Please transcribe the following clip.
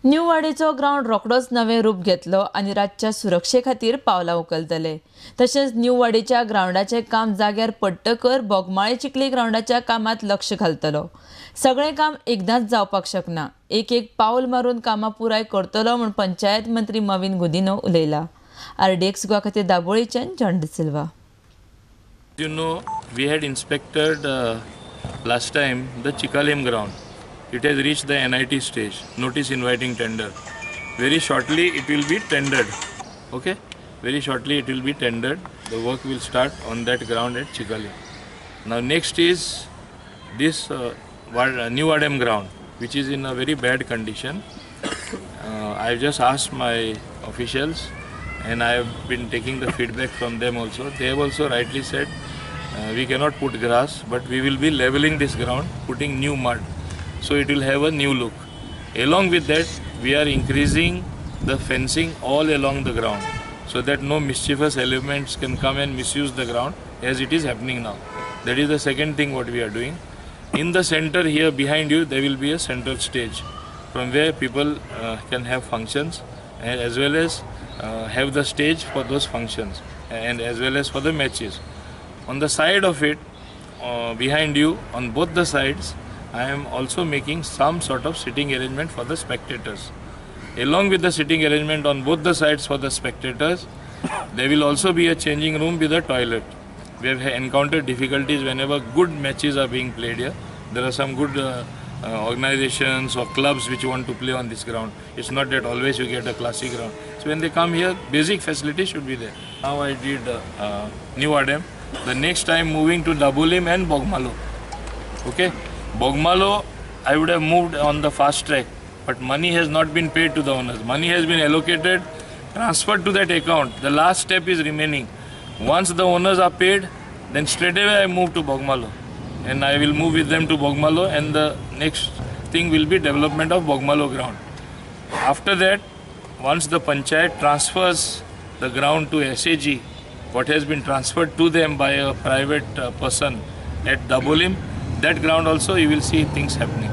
New वाडेचो ground रोखडोच नवे रूप घेतलो आनी रातच्या सुरक्षे खातीर पावलां उखलतले. तशेंच न्यू वाडेच्या ग्राउंडाचें काम जाग्यार पडटकर बोगमाळे चिखली ग्राउंडाच्या कामात लक्ष घालतलो. सगळें काम एकदांच जावपाक शकना. एक पावल मारून कामां पुराय करतलो म्हूण पंचायत मंत्री मवीन गुदिनो उलयला. RDX गोवा खातीर दाबोळेच्यान John D'Silva. You know, we had inspected last time the Chikalim ground. It has reached the NIT stage, notice inviting tender. Very shortly it will be tendered. Okay, very shortly it will be tendered. The work will start on that ground at Chikalim. Now next is this new Vaddem ground, which is in a very bad condition. I've just asked my officials and I have been taking the feedback from them also. They have also rightly said we cannot put grass, but we will be leveling this ground, putting new mud, so it will have a new look. Along with that, we are increasing the fencing all along the ground so that no mischievous elements can come and misuse the ground as it is happening now. That is the second thing what we are doing. In the center here behind you, there will be a central stage from where people can have functions and as well as have the stage for those functions and as well as for the matches. On the side of it, behind you, on both the sides, I am also making some sort of sitting arrangement for the spectators. Along with the sitting arrangement on both the sides for the spectators, there will also be a changing room with a toilet. We have encountered difficulties whenever good matches are being played here. There are some good organizations or clubs which want to play on this ground. It's not that always you get a classic ground. So when they come here, basic facilities should be there. Now I did New Vaddem. The next time moving to Dabolim and Bogmalo. Okay, Bogmalo I would have moved on the fast track, but money has not been paid to the owners. Money has been allocated, transferred to that account. The last step is remaining. Once the owners are paid, then straight away I move to Bogmalo, and I will move with them to Bogmalo, and the next thing will be development of Bogmalo ground. After that, once the panchayat transfers the ground to SAG, what has been transferred to them by a private person at Dabolim, that ground also you will see things happening.